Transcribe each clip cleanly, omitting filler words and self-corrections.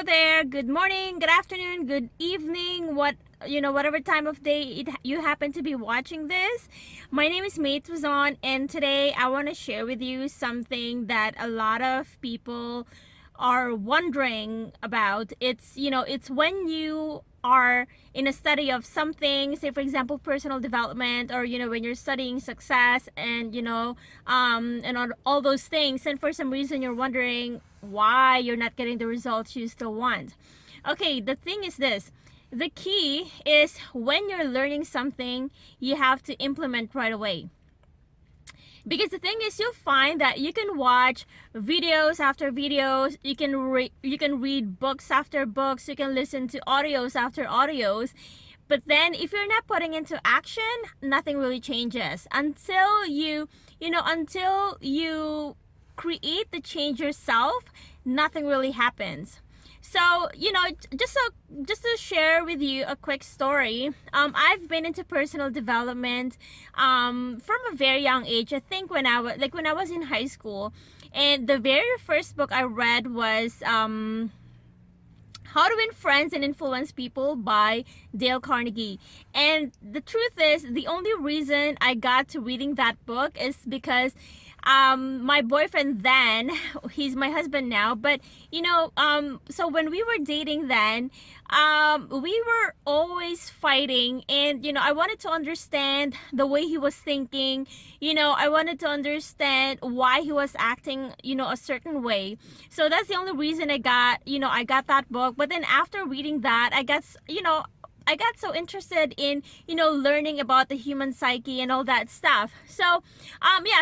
Hello there. Good morning, good afternoon, good evening, whatever time of day you happen to be watching this. My name is May Tuzon, and today I want to share with you something that a lot of people are wondering about. It's when you are in a study of something, say for example personal development, or when you're studying success and all those things, and for some reason you're wondering why you're not getting the results you still want. Okay, the thing is this: the key is when you're learning something, you have to implement right away. Because the thing is, you'll find that you can watch videos after videos, you can read books after books, you can listen to audios after audios, but then if you're not putting into action, nothing really changes until you create the change yourself. Nothing really happens. So, just to share with you a quick story, I've been into personal development from a very young age. I think when I was in high school, and the very first book I read was How to Win Friends and Influence People by Dale Carnegie. And the truth is, the only reason I got to reading that book is because my boyfriend then, he's my husband now, but so when we were dating then, we were always fighting, and I wanted to understand the way he was thinking. I wanted to understand why he was acting a certain way. So that's the only reason I got that book. But then after reading that, I got so interested in learning about the human psyche and all that stuff. So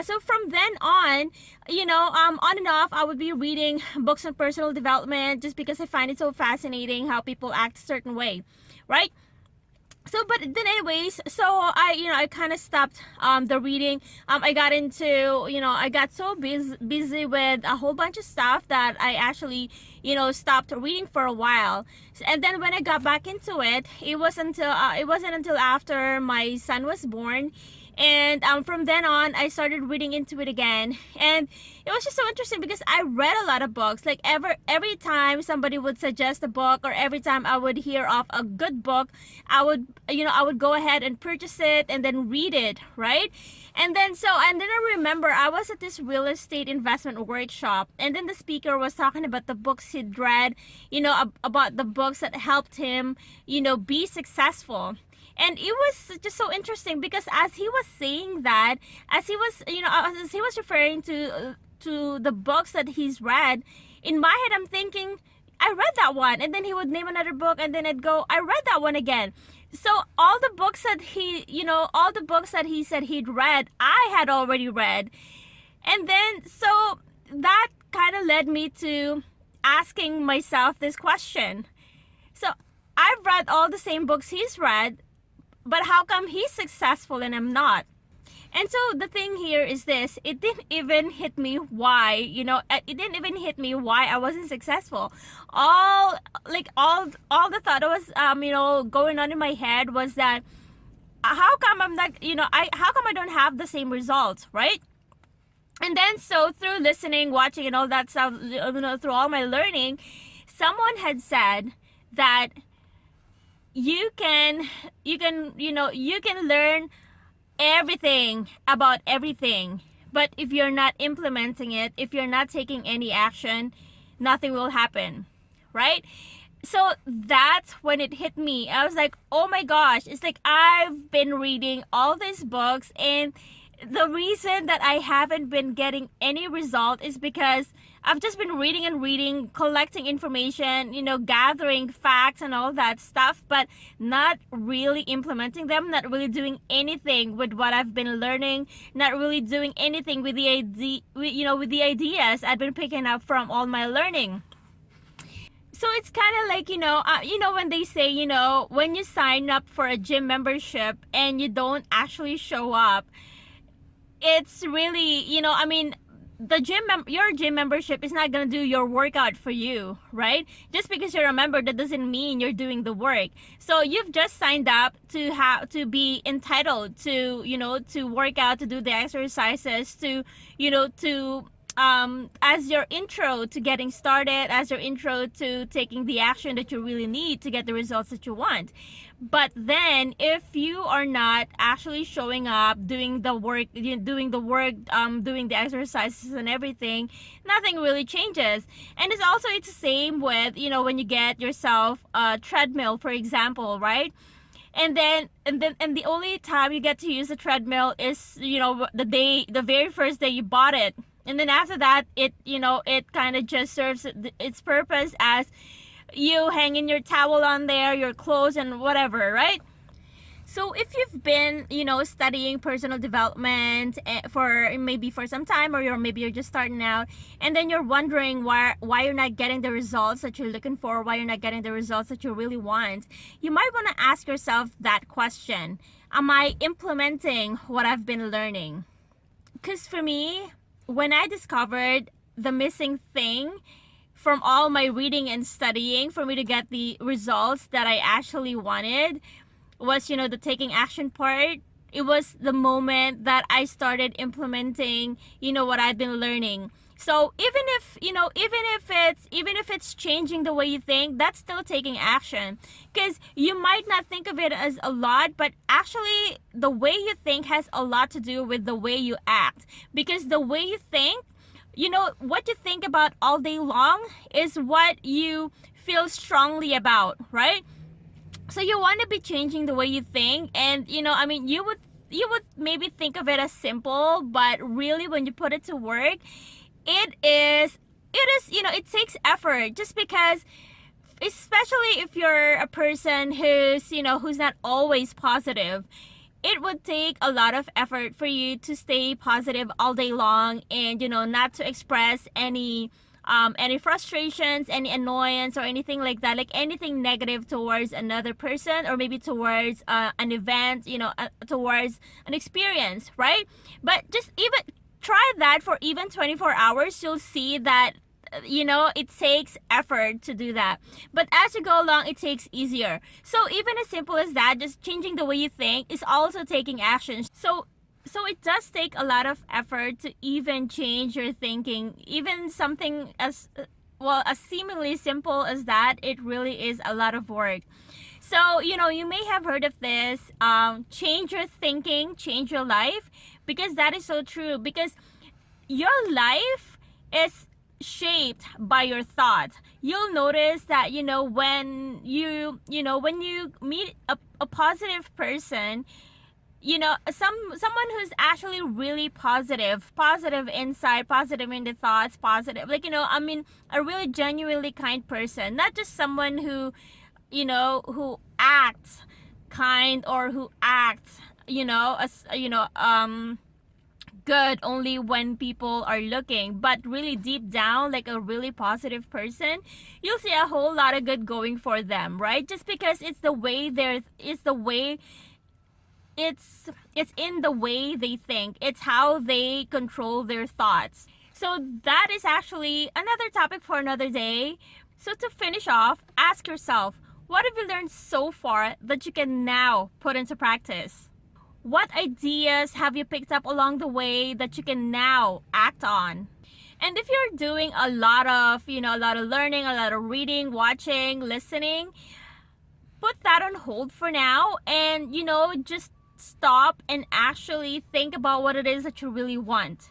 so from then on, on and off, I would be reading books on personal development just because I find it so fascinating how people act a certain way, right? So, but then anyways, so I kind of stopped the reading. I got so busy with a whole bunch of stuff that I actually stopped reading for a while. And then when I got back into it, it wasn't until after my son was born. And from then on, I started reading into it again, and it was just so interesting because I read a lot of books. Like every time somebody would suggest a book, or every time I would hear of a good book, I would go ahead and purchase it and then read it, right? And then I remember I was at this real estate investment workshop, and then the speaker was talking about the books he'd read, about the books that helped him, be successful. And it was just so interesting because as he was saying that, as he was referring to the books that he's read, in my head I'm thinking, I read that one. And then he would name another book, and then I'd go, I read that one again. So all the books that he said he'd read, I had already read. And then so that kind of led me to asking myself this question. So I've read all the same books he's read, but how come he's successful and I'm not? And so the thing here is this: it didn't even hit me why, I wasn't successful. All the thought was, going on in my head was that, how come I'm not, how come I don't have the same results, right? And then so through listening, watching, and all that stuff, through all my learning, someone had said that you can learn everything about everything, but if you're not implementing it, if you're not taking any action, nothing will happen, right? So that's when it hit me. I was like, oh my gosh, it's like I've been reading all these books, and the reason that I haven't been getting any result is because I've just been reading and reading, collecting information, gathering facts and all that stuff, but not really implementing them, not really doing anything with what I've been learning, not really doing anything with the ideas I've been picking up from all my learning. So it's kind of like, when they say, when you sign up for a gym membership and you don't actually show up, it's really, your gym membership is not going to do your workout for you, right? Just because you're a member, that doesn't mean you're doing the work. So you've just signed up to be entitled to, to work out, to do the exercises, to as your intro to getting started, as your intro to taking the action that you really need to get the results that you want. But then if you are not actually showing up, doing the work, doing the exercises and everything, nothing really changes. And it's the same with, when you get yourself a treadmill, for example, right? And the only time you get to use the treadmill is, the very first day you bought it. And then after that, it kind of just serves its purpose as you hanging your towel on there, your clothes and whatever, right? So if you've been, studying personal development for some time, or maybe you're just starting out, and then you're wondering why you're not getting the results that you're looking for, why you're not getting the results that you really want, you might want to ask yourself that question. Am I implementing what I've been learning? Because for me, when I discovered the missing thing from all my reading and studying for me to get the results that I actually wanted was, the taking action part. It was the moment that I started implementing, what I've been learning. So even if it's changing the way you think, that's still taking action. Because you might not think of it as a lot, but actually the way you think has a lot to do with the way you act. Because the way you think, what you think about all day long is what you feel strongly about, right? So you want to be changing the way you think. And, you would maybe think of it as simple, but really when you put it to work, it takes effort, just because, especially if you're a person who's not always positive, it would take a lot of effort for you to stay positive all day long and, not to express any frustrations, any annoyance or anything like that, like anything negative towards another person or maybe towards an event, towards an experience, right? But just even try that for even 24 hours, you'll see that it takes effort to do that. But as you go along, it takes easier. So even as simple as that, just changing the way you think is also taking action. So it does take a lot of effort to even change your thinking. Even something as seemingly simple as that, it really is a lot of work. So, you may have heard of this, change your thinking, change your life, because that is so true. Because your life is shaped by your thoughts. You'll notice that, when you meet a positive person, someone who's actually really positive inside, positive in the thoughts, positive, a really genuinely kind person, not just someone who acts kind or who acts, good only when people are looking, but really deep down, like a really positive person, you'll see a whole lot of good going for them, right? Just because it's in the way they think. It's how they control their thoughts. So that is actually another topic for another day. So to finish off, ask yourself, what have you learned so far that you can now put into practice? What ideas have you picked up along the way that you can now act on? And if you're doing a lot of learning, a lot of reading, watching, listening, put that on hold for now and, just stop and actually think about what it is that you really want.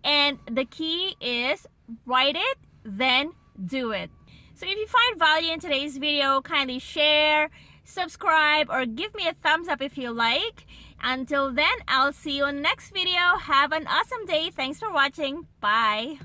And the key is write it, then do it. So if you find value in today's video, kindly share, subscribe, or give me a thumbs up if you like. Until then, I'll see you in the next video. Have an awesome day. Thanks for watching. Bye.